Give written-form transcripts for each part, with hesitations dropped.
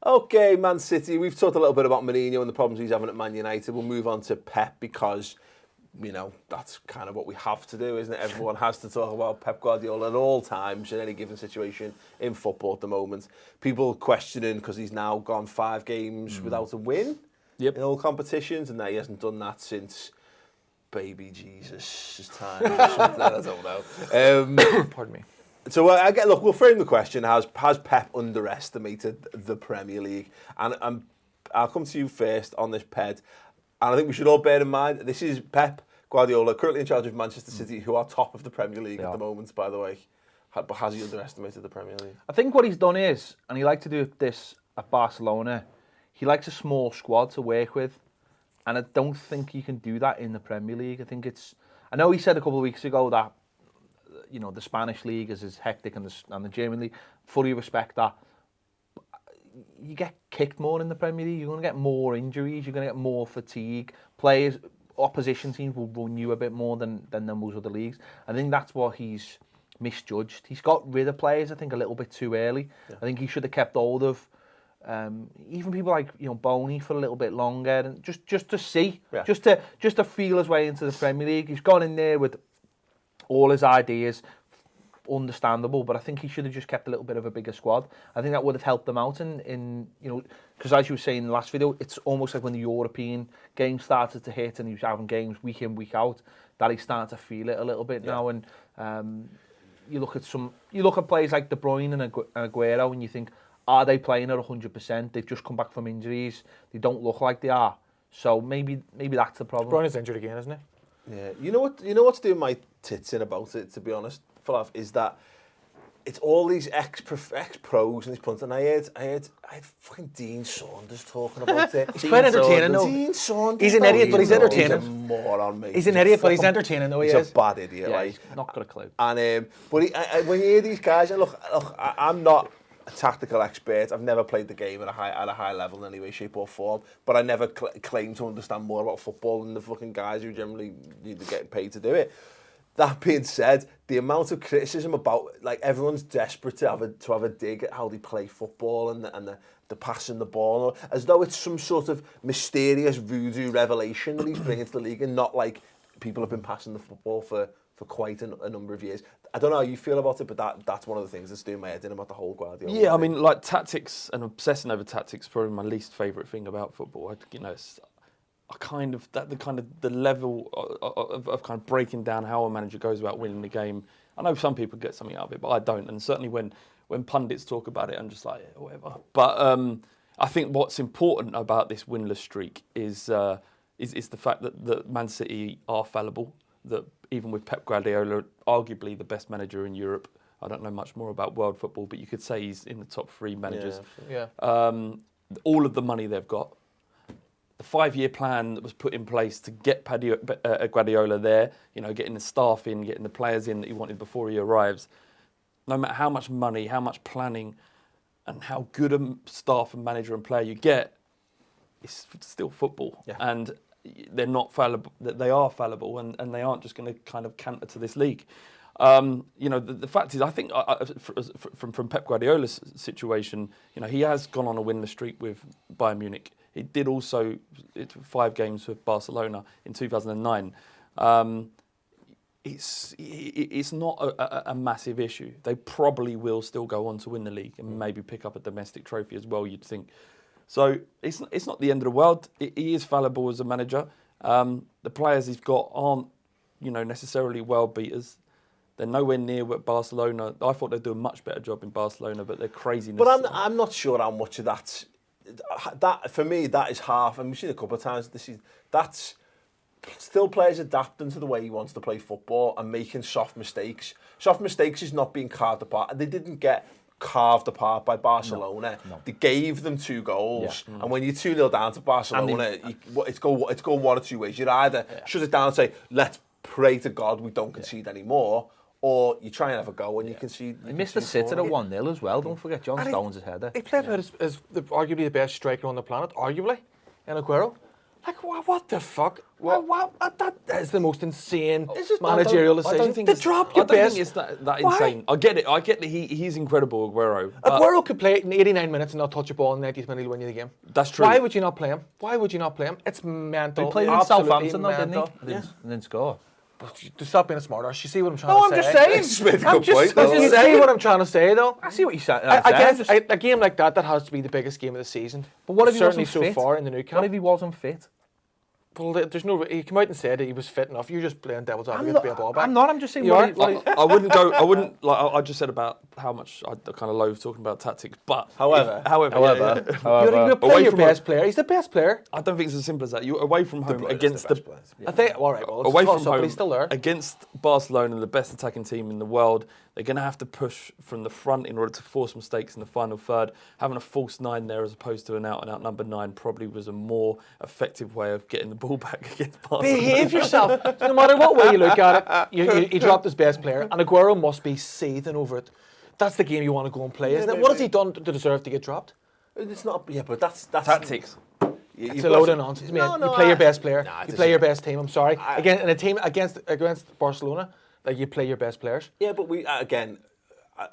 Okay, Man City. We've talked a little bit about Mourinho and the problems he's having at Man United. We'll move on to Pep because, that's kind of what we have to do, isn't it? Everyone has to talk about Pep Guardiola at all times in any given situation in football at the moment. People questioning because he's now gone 5 games without a win in all competitions, and that he hasn't done that since baby Jesus' time or something. I don't know. Pardon me. So we'll frame the question: Has Pep underestimated the Premier League? And I'll come to you first on this, Ped. And I think we should all bear in mind this is Pep Guardiola, currently in charge of Manchester City, who are top of the Premier League at the moment, by the way. But has he underestimated the Premier League? I think what he's done is, and he liked to do this at Barcelona, he likes a small squad to work with, and I don't think you can do that in the Premier League. I know he said a couple of weeks ago that the Spanish league is as hectic and the German league. Fully respect that. You get kicked more in the Premier League. You're going to get more injuries. You're going to get more fatigue. Opposition teams will run you a bit more than most other leagues. I think that's what he's misjudged. He's got rid of players, I think, a little bit too early. Yeah. I think he should have kept hold of even people like Boney for a little bit longer, and just to see, just to feel his way into the Premier League. He's gone in there with all his ideas, understandable, but I think he should have just kept a little bit of a bigger squad. I think that would have helped them out in because as you were saying in the last video, it's almost like when the European game started to hit and he was having games week in, week out, that he's starting to feel it a little bit now. And you look at players like De Bruyne and Aguero and you think, are they playing at 100%? They've just come back from injuries. They don't look like they are. So maybe that's the problem. De Bruyne is injured again, isn't he? Yeah, you know what's doing my tits in about it, to be honest, Falaf, is that it's all these ex-pros and these punters. And I heard fucking Dean Saunders talking about it. He's quite entertaining though. Dean Saunders. He's an idiot, but he's entertaining. He's a moron, mate. He's an idiot, but he's entertaining though. He's a bad idiot. Yeah, he's not got a clue. And when you hear these guys, and look, I'm not a tactical expert. I've never played the game at a high level in any way, shape or form. But I never claim to understand more about football than the fucking guys who generally need to get paid to do it. That being said, the amount of criticism about, like, everyone's desperate to have a dig at how they play football and the passing the ball, as though it's some sort of mysterious voodoo revelation that he's bringing to the league, and not like people have been passing the football for quite a number of years. I don't know how you feel about it, but that's one of the things that's doing my head in about the whole Guardiola. Yeah, I mean, like, tactics and obsessing over tactics is probably my least favourite thing about football. It's the level of kind of breaking down how a manager goes about winning the game. I know some people get something out of it, but I don't. And certainly when pundits talk about it, I'm just like, yeah, whatever. But I think what's important about this winless streak is the fact that Man City are fallible. That even with Pep Guardiola, arguably the best manager in Europe. I don't know much more about world football, but you could say he's in the top 3 managers. Yeah. All of the money they've got. The 5-year plan that was put in place to get Guardiola there, getting the staff in, getting the players in that he wanted before he arrives. No matter how much money, how much planning, and how good a staff and manager and player you get, it's still football. Yeah. And they're not fallible. They are fallible, and they aren't just going to kind of canter to this league. The fact is, I think from Pep Guardiola's situation, he has gone on a winless streak with Bayern Munich. He did also 5 games with Barcelona in 2009. It's not a massive issue. They probably will still go on to win the league and maybe pick up a domestic trophy as well, you'd think. So it's not the end of the world. He is fallible as a manager. The players he's got aren't, necessarily world beaters. They're nowhere near what Barcelona. I thought they'd do a much better job in Barcelona, but they're craziness. But I'm not sure how much of that for me, that is half. And we've seen a couple of times this season. That's still players adapting to the way he wants to play football and making soft mistakes. Soft mistakes is not being carved apart. They didn't get carved apart by Barcelona. No. They gave them 2 goals. Yeah. And when you're 2-0 down to Barcelona, it's going one or two ways. You'd either shut it down and say, let's pray to God we don't concede anymore, or you try and have a go and you concede. He missed the sitter at 1-0 as well. Don't forget John Stones' header. He played as arguably the best striker on the planet, arguably, in Aguero. Like, what the fuck? That is the most insane It's managerial I decision. don't think To it's, drop I your don't best. think it's that Why? insane. I get it. I get that he's incredible, Aguero. But Aguero could play in 89 minutes and not touch a ball in the 90th minute to win you the game. That's true. Why would you not play him? Why would you not play him? It's mental. He played in Absolutely Southampton, though, didn't he? mental. And didn't score. To stop being a smart ass. You see what I'm trying No, to I'm say? just saying. It's made a I'm good just, point, though. you see what I'm trying to say, though. I see what you said. I guess a game like that has to be the biggest game of the season. But what if he certainly wasn't fit? so far in the new What camp? if he wasn't fit? Well, there's no. He came out and said that he was fit enough. You're just playing devil's advocate to be a ball back. I'm not. I'm just saying. You What are? he- what he- I wouldn't go. I wouldn't like. I just said about how much I kind of loathe talking about tactics. But However, You play Away your from best player. He's the best player. I don't think it's as simple as that. You away from home against the I think. All right. Well, it's away a from toss-up, but home he's still there. against Barcelona, the best attacking team in the world. They're going to have to push from the front in order to force mistakes in the final third. Having a false 9 there as opposed to an out-and-out number 9 probably was a more effective way of getting the ball back against Barcelona. Behave yourself. No matter what way you look at it, he dropped his best player, and Aguero must be seething over it. That's the game you want to go and play, isn't it? What has he done to deserve to get dropped? It's not. Yeah, but that's Tactics. It's a load of nonsense, mate. You play your best player. Nah, You play your best team. I'm sorry. Again, in a team against Barcelona, like you play your best players. Yeah, but we again,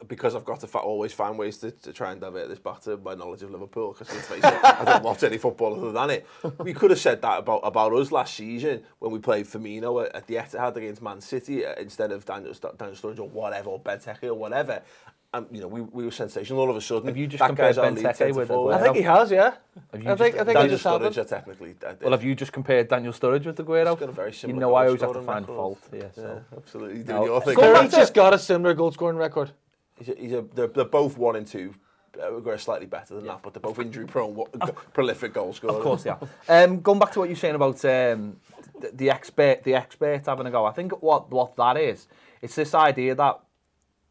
because I've got to always find ways to try and divert this back to my knowledge of Liverpool, because let's face it, I don't watch any football other than it. We could have said that about us last season when we played Firmino at the Etihad against Man City instead of Daniel Sturridge or whatever, or Benteke or whatever. And you know, we were sensational all of a sudden. Have you just that compared guy's our lead Benteke centre with forward. I think he has, yeah. I think it Daniel just happened. Sturridge are technically. Well, have you just compared Daniel Sturridge with Aguero? He's got a very You similar know, I always goal have to scoring find record. fault. Yeah, so. Yeah, absolutely. You're No, doing your thing. Sturridge just got a similar goal scoring record. They're both 1 and 2. We're slightly better than that, but they're both injury prone, prolific goal scorers. Of course, yeah. Going back to what you're saying about the expert having a go. I think what that is, it's this idea that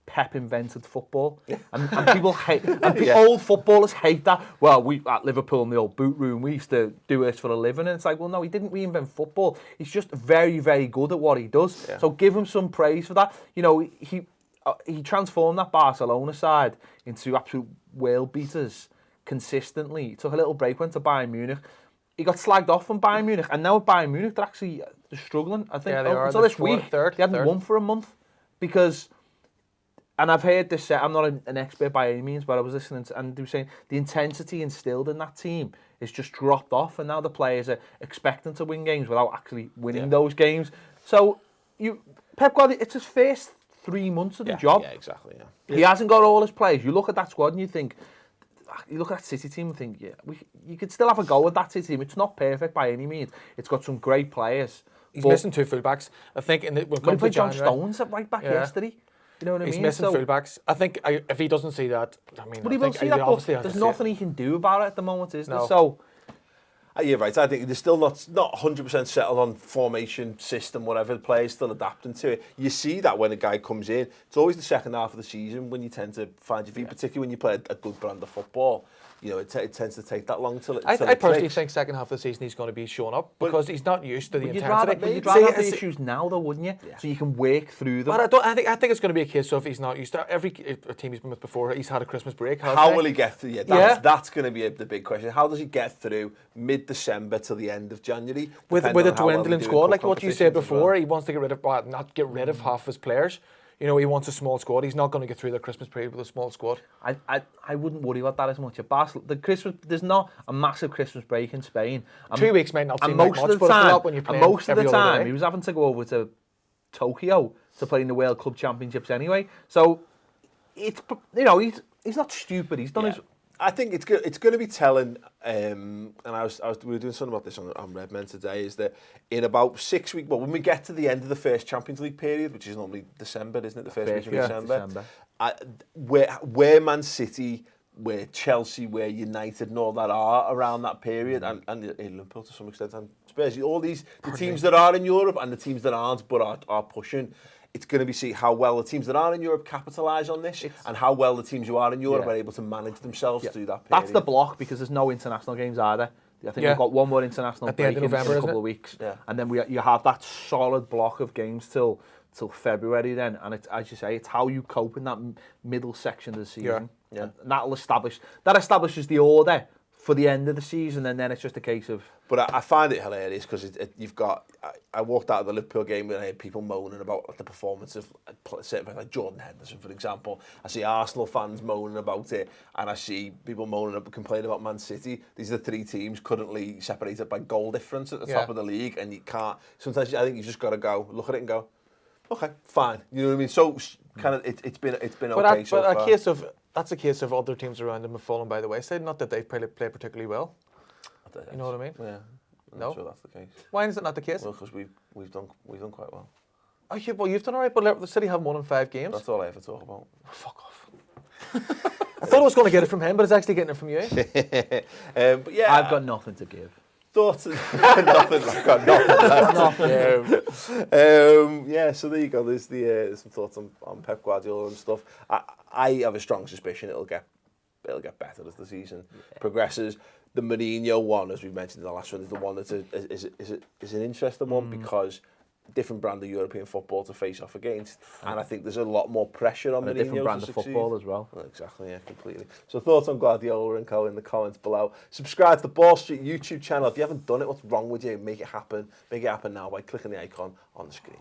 Pep invented football, and people hate, and old footballers hate that. Well, we at Liverpool in the old boot room, we used to do this for a living, and it's like, well, no, he didn't reinvent football. He's just very, very good at what he does. Yeah. So give him some praise for that. You know, he transformed that Barcelona side into absolute world beaters consistently. He took a little break, went to Bayern Munich. He got slagged off from Bayern Munich, and now at Bayern Munich, they're struggling. I think Yeah, they are. until They're this week, third. they hadn't won for a month because. And I've heard this said, I'm not an expert by any means, but I was listening to, and they were saying the intensity instilled in that team is just dropped off, and now the players are expecting to win games without actually winning those games. So Pep Guardiola, it's his first 3 months of the job. Yeah, exactly. Yeah. He hasn't got all his players. You look at that squad and you look at that City team and think, you could still have a go with that City team. It's not perfect by any means. It's got some great players. He's missing 2 fullbacks. I think when he played John Stones at right back yesterday. You know what I mean? He's missing fullbacks. I think if he doesn't see that, I mean, but he will see that. But there's nothing he can do about it at the moment, is there? So. You're right. I think they're still not 100% settled on formation, system, whatever. The players still adapting to it. You see that when a guy comes in. It's always the second half of the season when you tend to find your feet, particularly when you play a good brand of football. You know, it tends to take that long till it. I personally think second half of the season he's going to be showing up because he's not used to the intensity. You'd rather have the issues now, though, wouldn't you? Yeah. So you can work through them. But I think it's going to be a case of he's not used to every team he's been with before. He's had a Christmas break. How will he get through? That's going to be the big question. How does he get through mid-December to the end of January with a dwindling squad? Like what you said before, he wants to get rid of not get rid of half his players. You know, he wants a small squad. He's not going to get through the Christmas period with a small squad. I wouldn't worry about that as much. At Barcelona, there's not a massive Christmas break in Spain. 2 weeks might not seem like much, but it's a lot when you're playing most of the every other time, day. he was having to go over to Tokyo to play in the World Club Championships anyway. So, it's he's not stupid. He's done his. I think it's going to be telling, and we were doing something about this on Redmen today, is that in about 6 weeks, well, when we get to the end of the first Champions League period, which is normally December, isn't it? The first week of December. Where Man City, where Chelsea, where United and all that are around that period, and Liverpool to some extent, and Spurs, all the teams that are in Europe and the teams that aren't but are pushing. It's going to be see how well the teams that are in Europe capitalise on this and how well the teams who are in Europe are able to manage themselves through that period. That's the block because there's no international games either. I think we've got one more international break in a couple of weeks. Yeah. And then you have that solid block of games till February then. And it's, as you say, it's how you cope in that middle section of the season. Yeah. And that establishes the order for the end of the season, and then it's just a case of... But I find it hilarious because you've got... I walked out of the Liverpool game and I heard people moaning about the performance of certain players like Jordan Henderson, for example. I see Arsenal fans moaning about it, and I see people complaining about Man City. These are the three teams currently separated by goal difference at the top of the league, and you can't... Sometimes I think you just got to go, look at it and go, okay, fine. You know what I mean? So kind of it's been okay so far. That's a case of other teams around them have fallen by the wayside. Not that they've played particularly well. You know what I mean? Yeah. I'm No? not sure that's the case. Why is it not the case? Well, because we've done quite well. Oh, you've done all right, but the City have won in 5 games. That's all I ever talk about. Oh, fuck off. I thought I was going to get it from him, but it's actually getting it from you. But yeah, I've got nothing to give. Thoughts? Nothing. I've got nothing. Yeah, so there you go. There's some thoughts on Pep Guardiola and stuff. I have a strong suspicion it'll get better as the season progresses. The Mourinho one, as we mentioned in the last one, is the one that's is an interesting one because different brand of European football to face off against, and I think there's a lot more pressure on And a Mourinho different brand to of succeed. football as well. Exactly, yeah, completely. So thoughts on Guardiola and Co in the comments below. Subscribe to the Ball Street YouTube channel. If you haven't done it, what's wrong with you? Make it happen. Make it happen now by clicking the icon on the screen.